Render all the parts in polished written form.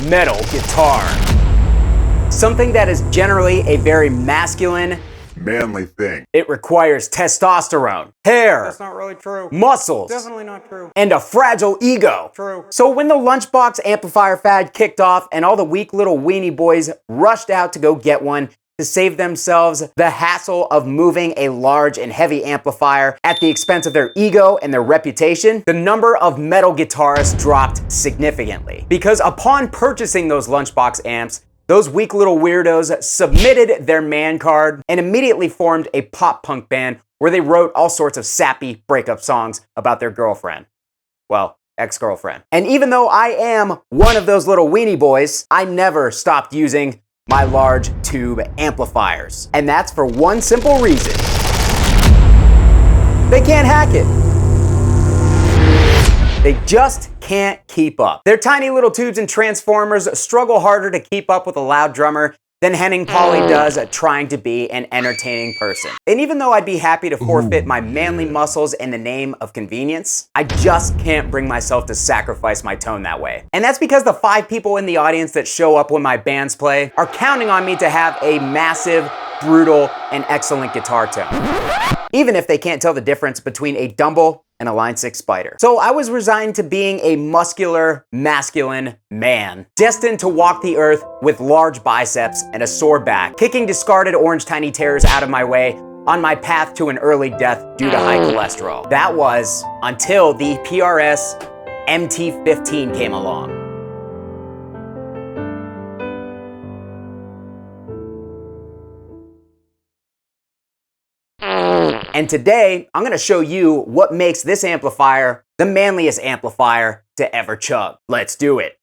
metal guitar. Something that is generally a very masculine, manly thing. It requires testosterone, hair, That's not really true. muscles, Definitely not true. and a fragile ego. True. So when the Lunchbox amplifier fad kicked off and all the weak little weenie boys rushed out to go get one to save themselves the hassle of moving a large and heavy amplifier at the expense of their ego and their reputation, the number of metal guitarists dropped significantly. Because upon purchasing those Lunchbox amps, those weak little weirdos submitted their man card and immediately formed a pop punk band where they wrote all sorts of sappy breakup songs about their girlfriend. Well, ex-girlfriend. And even though I am one of those little weenie boys, I never stopped using my large tube amplifiers. And that's for one simple reason. They can't hack it. They just can't keep up. Their tiny little tubes and transformers struggle harder to keep up with a loud drummer than Henning Pauly does at trying to be an entertaining person. And even though I'd be happy to forfeit my manly muscles in the name of convenience, I just can't bring myself to sacrifice my tone that way. And that's because the 5 people in the audience that show up when my bands play are counting on me to have a massive, brutal, and excellent guitar tone, even if they can't tell the difference between a Dumble and a Line 6 Spider. So I was resigned to being a muscular, masculine man, destined to walk the earth with large biceps and a sore back, kicking discarded orange tiny terrors out of my way on my path to an early death due to high cholesterol. That was until the PRS MT15 came along. And today, I'm gonna show you what makes this amplifier the manliest amplifier to ever chug. Let's do it.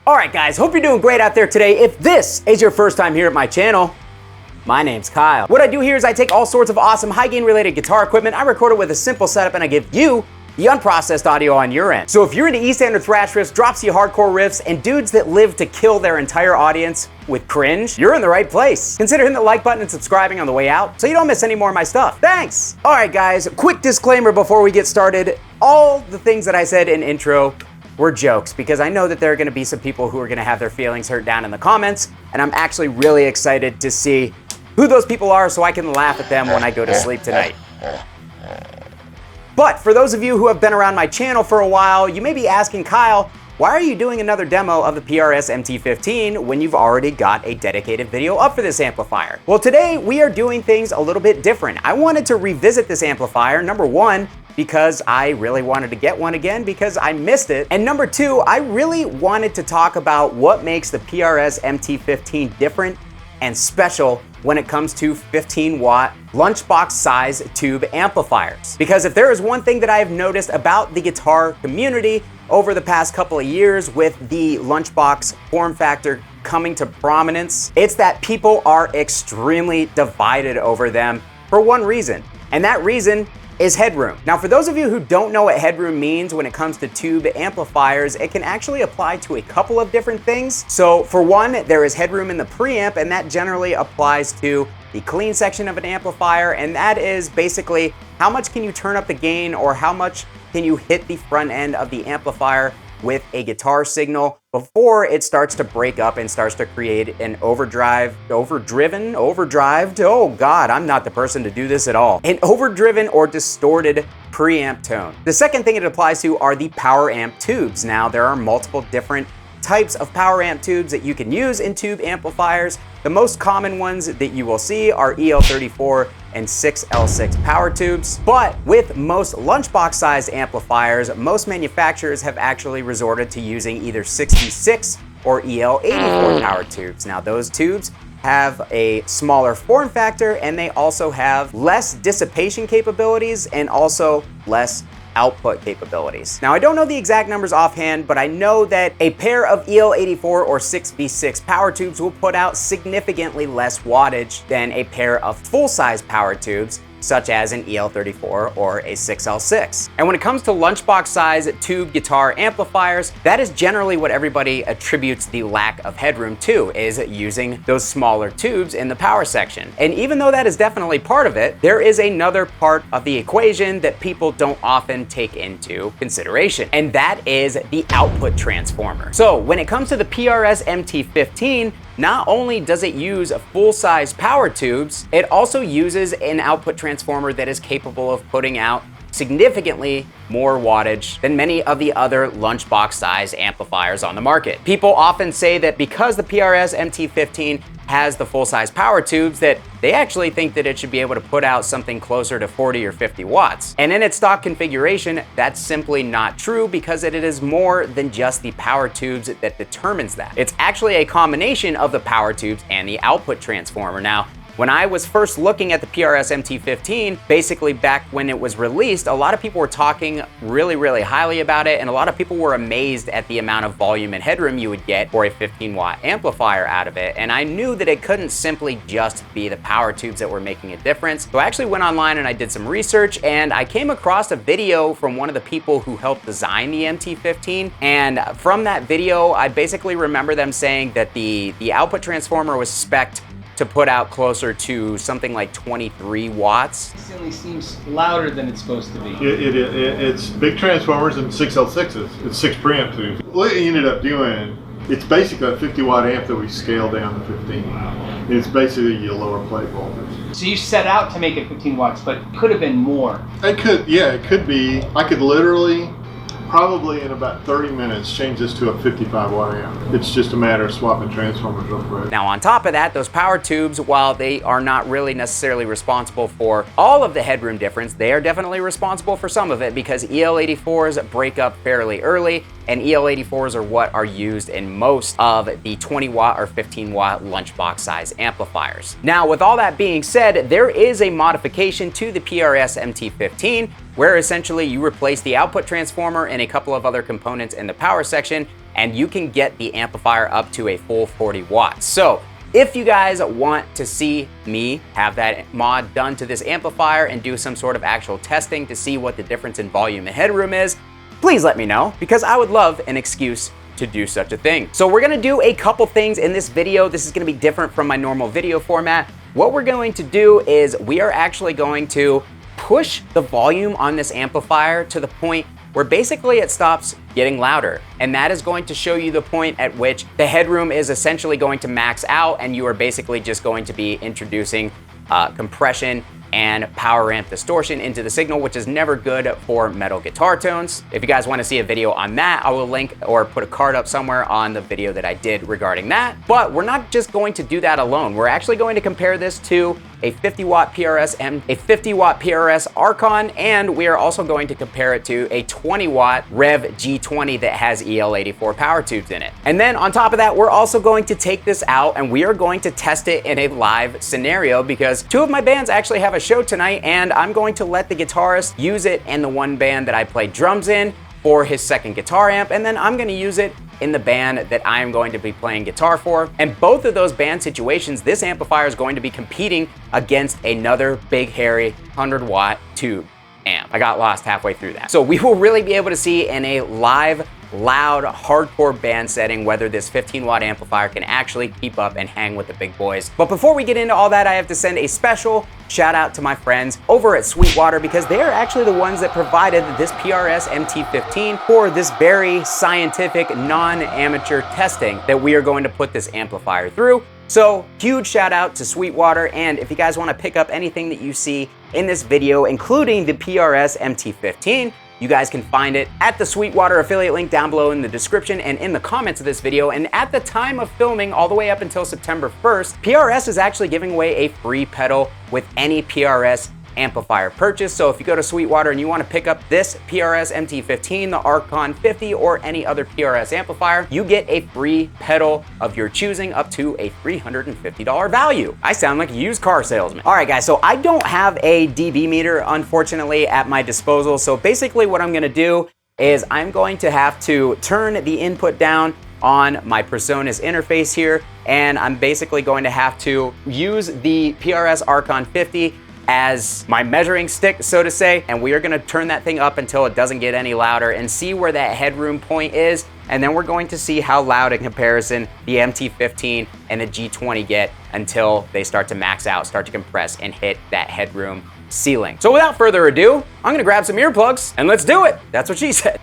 Alright guys, hope you're doing great out there today. If this is your first time here at my channel, my name's Kyle. What I do here is I take all sorts of awesome high gain related guitar equipment, I record it with a simple setup, and I give you the unprocessed audio on your end. So if you're into Eastender thrash riffs, dropsy hardcore riffs, and dudes that live to kill their entire audience with cringe, you're in the right place. Consider hitting the like button and subscribing on the way out so you don't miss any more of my stuff. Thanks! Alright guys, quick disclaimer before we get started. All the things that I said in intro were jokes, because I know that there are gonna be some people who are gonna have their feelings hurt down in the comments, and I'm actually really excited to see who those people are so I can laugh at them when I go to sleep tonight. But for those of you who have been around my channel for a while, you may be asking, Kyle, why are you doing another demo of the PRS MT15 when you've already got a dedicated video up for this amplifier? Well, today we are doing things a little bit different. I wanted to revisit this amplifier, number one, because I really wanted to get one again because I missed it. And number two, I really wanted to talk about what makes the PRS MT15 different and special when it comes to 15-watt lunchbox size tube amplifiers. Because if there is one thing that I have noticed about the guitar community over the past couple of years with the lunchbox form factor coming to prominence, it's that people are extremely divided over them for one reason, and that reason is headroom. Now, for those of you who don't know what headroom means when it comes to tube amplifiers, it can actually apply to a couple of different things. So for one, there is headroom in the preamp, and that generally applies to the clean section of an amplifier, and that is basically how much can you turn up the gain or how much can you hit the front end of the amplifier with a guitar signal before it starts to break up and starts to create an overdriven, oh God, I'm not the person to do this at all. An overdriven or distorted preamp tone. The second thing it applies to are the power amp tubes. Now, there are multiple different types of power amp tubes that you can use in tube amplifiers. The most common ones that you will see are EL34 and 6L6 power tubes. But with most lunchbox sized amplifiers, most manufacturers have actually resorted to using either 66 or EL84 power tubes. Now, those tubes have a smaller form factor, and they also have less dissipation capabilities and also less output capabilities. Now, I don't know the exact numbers offhand, but I know that a pair of EL84 or 6V6 power tubes will put out significantly less wattage than a pair of full-size power tubes, such as an EL34 or a 6L6. And when it comes to lunchbox size tube guitar amplifiers, that is generally what everybody attributes the lack of headroom to, is using those smaller tubes in the power section. And even though that is definitely part of it, there is another part of the equation that people don't often take into consideration, and that is the output transformer. So when it comes to the PRS MT15, not only does it use full-size power tubes, it also uses an output transformer that is capable of putting out significantly more wattage than many of the other lunchbox size amplifiers on the market. People often say that because the PRS MT15 has the full-size power tubes, that they actually think that it should be able to put out something closer to 40 or 50 watts. And in its stock configuration, that's simply not true, because it is more than just the power tubes that determines that. It's actually a combination of the power tubes and the output transformer. Now, when I was first looking at the PRS MT15, basically back when it was released, a lot of people were talking really highly about it, and a lot of people were amazed at the amount of volume and headroom you would get for a 15-watt amplifier out of it. And I knew that it couldn't simply just be the power tubes that were making a difference. So I actually went online and I did some research, and I came across a video from one of the people who helped design the MT15. And from that video, I basically remember them saying that the output transformer was spec'd to put out closer to something like 23 watts. It certainly seems louder than it's supposed to be. It's big transformers and 6L6s. It's 6 preamp tubes. What it ended up doing, it's basically a 50-watt amp that we scaled down to 15. It's basically your lower plate voltage. So you set out to make it 15 watts, but it could have been more. It could be. I could literally, probably in about 30 minutes, change this to a 55-watt amp. It's just a matter of swapping transformers real quick. Now, on top of that, those power tubes, while they are not really necessarily responsible for all of the headroom difference, they are definitely responsible for some of it, because EL84s break up fairly early, and EL84s are what are used in most of the 20-watt or 15-watt lunchbox size amplifiers. Now, with all that being said, there is a modification to the PRS MT15, where essentially you replace the output transformer and a couple of other components in the power section, and you can get the amplifier up to a full 40 watts. So if you guys want to see me have that mod done to this amplifier and do some sort of actual testing to see what the difference in volume and headroom is, please let me know, because I would love an excuse to do such a thing. So we're gonna do a couple things in this video. This is gonna be different from my normal video format. What we're going to do is we are actually going to push the volume on this amplifier to the point where basically it stops getting louder. And that is going to show you the point at which the headroom is essentially going to max out, and you are basically just going to be introducing compression and power amp distortion into the signal, which is never good for metal guitar tones. If you guys want to see a video on that, I will link or put a card up somewhere on the video that I did regarding that. But we're not just going to do that alone. We're actually going to compare this to a 50-watt PRS Archon, and we are also going to compare it to a 20-watt Rev G20 that has EL84 power tubes in it. And then on top of that, we're also going to take this out and we are going to test it in a live scenario, because two of my bands actually have a show tonight, and I'm going to let the guitarist use it in the one band that I play drums in for his second guitar amp, and then I'm going to use it in the band that I am going to be playing guitar for. And both of those band situations, this amplifier is going to be competing against another big, hairy 100-watt tube amp. I got lost halfway through that. So we will really be able to see in a live loud, hardcore band setting, whether this 15-watt amplifier can actually keep up and hang with the big boys. But before we get into all that, I have to send a special shout out to my friends over at Sweetwater, because they are actually the ones that provided this PRS MT15 for this very scientific, non-amateur testing that we are going to put this amplifier through. So huge shout out to Sweetwater, and if you guys want to pick up anything that you see in this video, including the PRS MT15, you guys can find it at the Sweetwater affiliate link down below in the description and in the comments of this video. And at the time of filming, all the way up until September 1st, PRS is actually giving away a free pedal with any PRS amplifier purchase. So if you go to Sweetwater and you want to pick up this PRS MT15, the Archon 50, or any other PRS amplifier, you get a free pedal of your choosing up to a $350 value. I sound like a used car salesman. All right, guys, so I don't have a dB meter, unfortunately, at my disposal. So basically what I'm gonna do is I'm going to have to turn the input down on my PreSonus interface here, and I'm basically going to have to use the PRS Archon 50 as my measuring stick, so to say, and we are gonna turn that thing up until it doesn't get any louder and see where that headroom point is, and then we're going to see how loud in comparison the MT15 and the G20 get until they start to max out, start to compress, and hit that headroom ceiling. So without further ado, I'm gonna grab some earplugs and let's do it. That's what she said.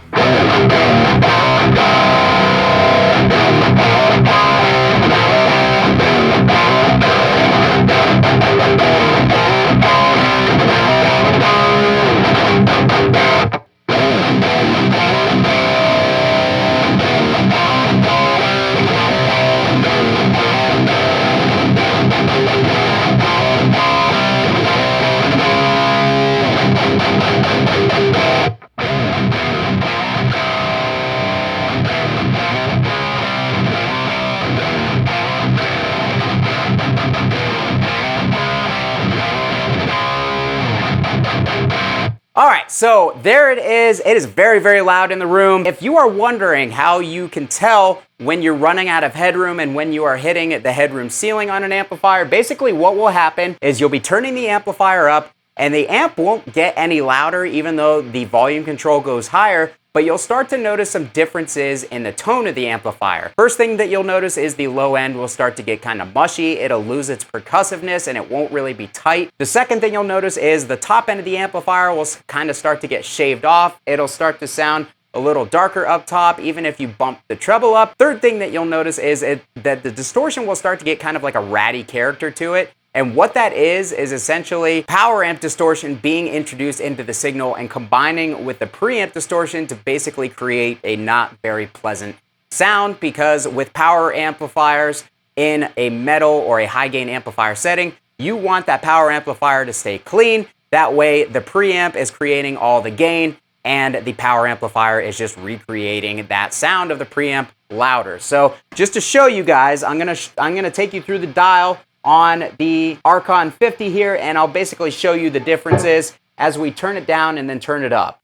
All right, so there it is. It is very, very loud in the room. If you are wondering how you can tell when you're running out of headroom and when you are hitting the headroom ceiling on an amplifier, basically what will happen is you'll be turning the amplifier up and the amp won't get any louder even though the volume control goes higher, but you'll start to notice some differences in the tone of the amplifier. First thing that you'll notice is the low end will start to get kind of mushy. It'll lose its percussiveness and it won't really be tight. The second thing you'll notice is the top end of the amplifier will kind of start to get shaved off. It'll start to sound a little darker up top, even if you bump the treble up. Third thing that you'll notice is that the distortion will start to get kind of like a ratty character to it. And what that is essentially power amp distortion being introduced into the signal and combining with the preamp distortion to basically create a not very pleasant sound, because with power amplifiers in a metal or a high gain amplifier setting, you want that power amplifier to stay clean. That way the preamp is creating all the gain and the power amplifier is just recreating that sound of the preamp louder. So just to show you guys, I'm gonna take you through the dial on the Archon 50 here, and I'll basically show you the differences as we turn it down and then turn it up.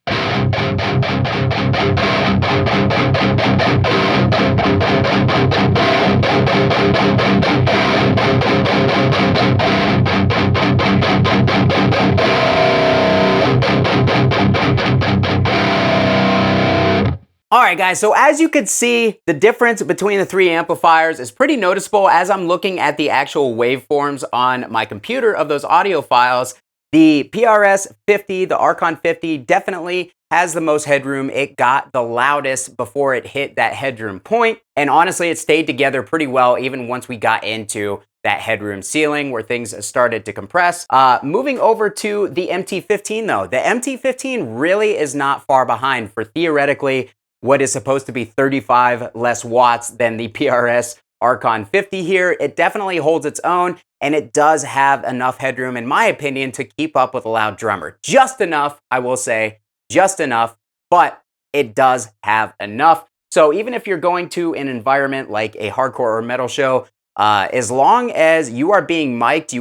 All right, guys, so as you can see, the difference between the three amplifiers is pretty noticeable. As I'm looking at the actual waveforms on my computer of those audio files, the PRS 50, the Archon 50, definitely has the most headroom. It got the loudest before it hit that headroom point, and honestly, it stayed together pretty well even once we got into that headroom ceiling where things started to compress. Moving over to the MT15 though, the MT15 really is not far behind for theoretically what is supposed to be 35 less watts than the PRS Archon 50 here. It definitely holds its own, and it does have enough headroom, in my opinion, to keep up with a loud drummer. Just enough, I will say, just enough, but it does have enough. So even if you're going to an environment like a hardcore or metal show, as long as you are being mic'd,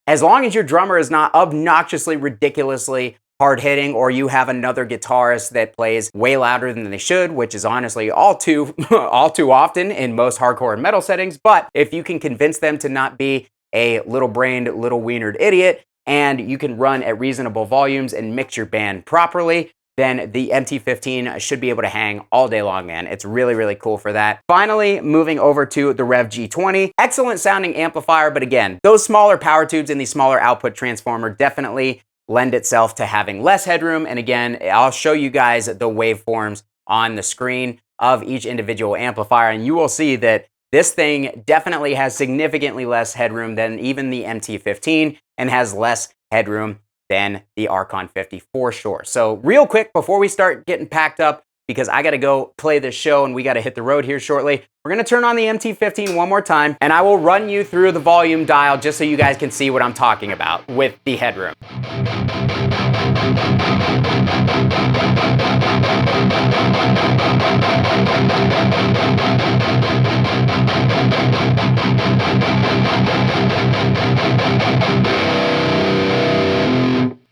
as long as your drummer is not obnoxiously, ridiculously hard hitting, or you have another guitarist that plays way louder than they should, which is honestly all too often in most hardcore and metal settings. But if you can convince them to not be a little-brained, little-wienered idiot, and you can run at reasonable volumes and mix your band properly, then the MT15 should be able to hang all day long, man. It's really, really cool for that. Finally, moving over to the Rev G20. Excellent sounding amplifier, but again, those smaller power tubes and the smaller output transformer definitely lend itself to having less headroom. And again, I'll show you guys the waveforms on the screen of each individual amplifier, and you will see that this thing definitely has significantly less headroom than even the MT15 and has less headroom than the Archon 50 for sure. So real quick, before we start getting packed up, because I gotta go play this show and we gotta hit the road here shortly, we're gonna turn on the MT15 one more time and I will run you through the volume dial just so you guys can see what I'm talking about with the headroom.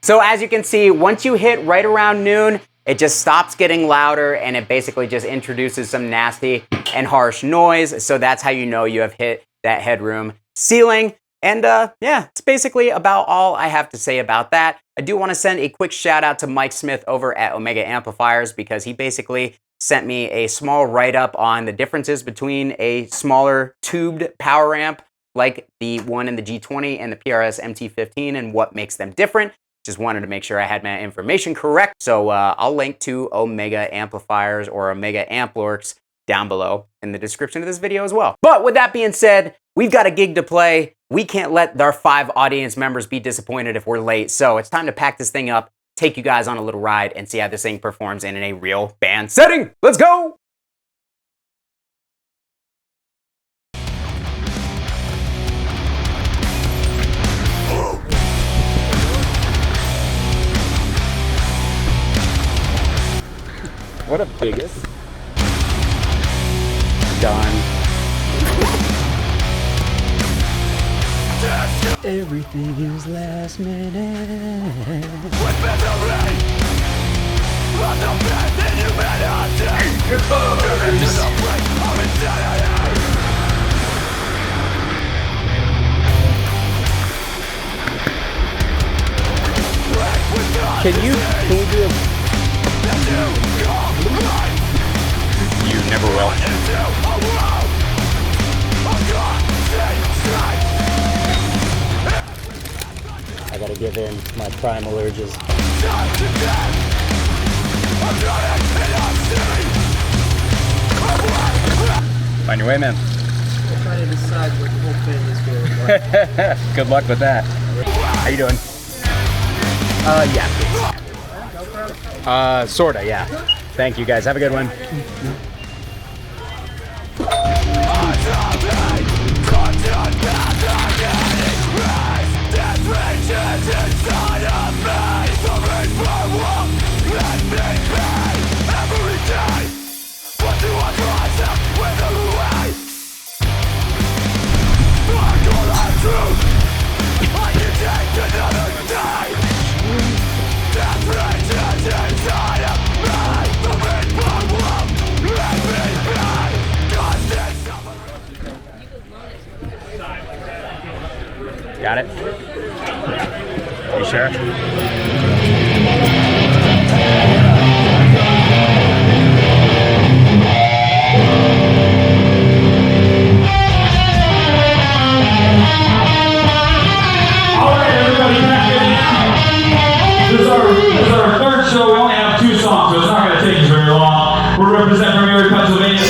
So as you can see, once you hit right around noon, it just stops getting louder and it basically just introduces some nasty and harsh noise. So that's how you know you have hit that headroom ceiling. And yeah, it's basically about all I have to say about that. I do want to send a quick shout out to Mike Smith over at Omega Amplifiers because he basically sent me a small write-up on the differences between a smaller tubed power amp like the one in the G20 and the PRS MT15 and what makes them different. Just wanted to make sure I had my information correct. So I'll link to Omega Amplifiers or Omega Amplworks down below in the description of this video as well. But with that being said, we've got a gig to play. We can't let our 5 audience members be disappointed if we're late. So it's time to pack this thing up, take you guys on a little ride, and see how this thing performs in a real band setting. Let's go! What a biggest. Done. Everything is last minute. Can you do a... You never will. I gotta give in my primal urges. Find your way, man. I'm trying to decide what the whole thing is going like. Good luck with that. How you doing? Yeah. Sorta, yeah. Thank you guys. Have a good one. Got it? You sure? This is our third show. We only have 2 songs, so it's not going to take us very long. We're representing from Erie, Pennsylvania.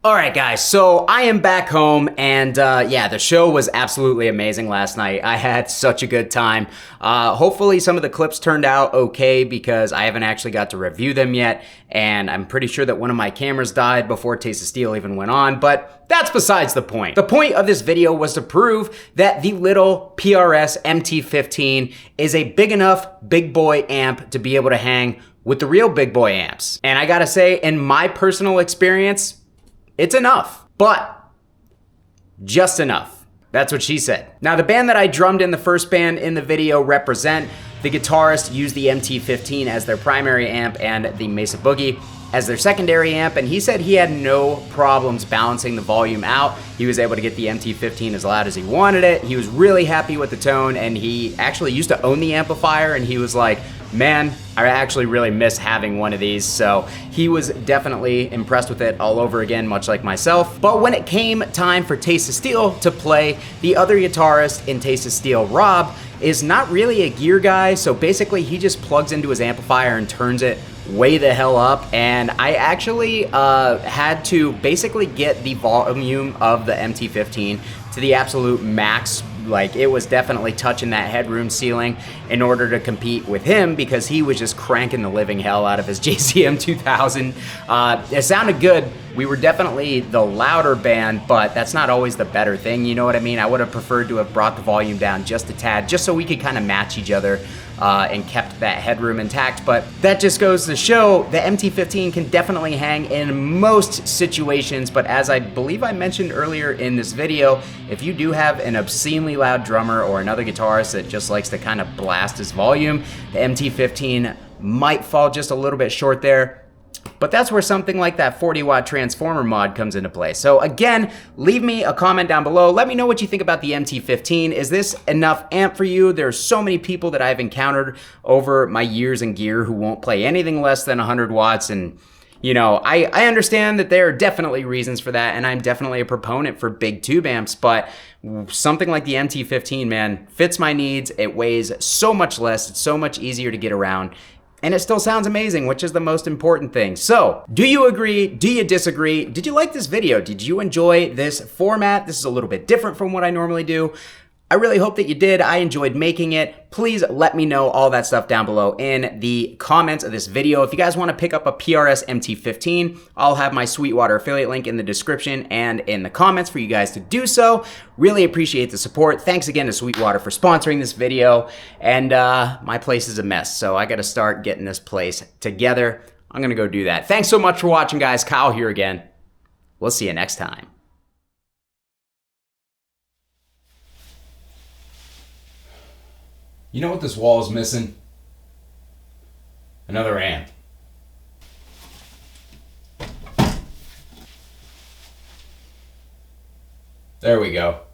Alright guys, so I am back home and yeah, the show was absolutely amazing last night. I had such a good time. Hopefully some of the clips turned out okay because I haven't actually got to review them yet, and I'm pretty sure that one of my cameras died before Taste of Steel even went on, but that's besides the point. The point of this video was to prove that the little PRS MT15 is a big enough big boy amp to be able to hang with the real big boy amps. And I gotta say, in my personal experience, it's enough, but just enough. That's what she said. Now, the band that I drummed in, the first band in the video, Represent, the guitarist used the MT15 as their primary amp and the Mesa Boogie as their secondary amp, and he said he had no problems balancing the volume out. He was able to get the MT15 as loud as he wanted it. He was really happy with the tone, and he actually used to own the amplifier, and he was like, man, I actually really miss having one of these. So he was definitely impressed with it all over again, much like myself. But when it came time for Taste of Steel to play, the other guitarist in Taste of Steel, Rob, is not really a gear guy. So basically he just plugs into his amplifier and turns it way the hell up. And I actually had to basically get the volume of the MT15 to the absolute max. Like, it was definitely touching that headroom ceiling in order to compete with him because he was just cranking the living hell out of his JCM 2000. It sounded good. We were definitely the louder band, but that's not always the better thing, you know what I mean? I would have preferred to have brought the volume down just a tad, just so we could kind of match each other and kept that headroom intact. But that just goes to show the MT15 can definitely hang in most situations, but as I believe I mentioned earlier in this video, if you do have an obscenely loud drummer or another guitarist that just likes to kind of blast his volume, the MT15 might fall just a little bit short there. But that's where something like that 40-watt transformer mod comes into play. So again, leave me a comment down below. Let me know what you think about the MT15. Is this enough amp for you? There's so many people that I've encountered over my years in gear who won't play anything less than 100 watts. And you know, I understand that there are definitely reasons for that, and I'm definitely a proponent for big tube amps, but something like the MT15, man, fits my needs. It weighs so much less. It's so much easier to get around. And it still sounds amazing, which is the most important thing. So, do you agree? Do you disagree? Did you like this video? Did you enjoy this format? This is a little bit different from what I normally do. I really hope that you did. I enjoyed making it. Please let me know all that stuff down below in the comments of this video. If you guys want to pick up a PRS MT15, I'll have my Sweetwater affiliate link in the description and in the comments for you guys to do so. Really appreciate the support. Thanks again to Sweetwater for sponsoring this video. And my place is a mess, so I got to start getting this place together. I'm going to go do that. Thanks so much for watching, guys. Kyle here again. We'll see you next time. You know what this wall is missing? Another amp. There we go.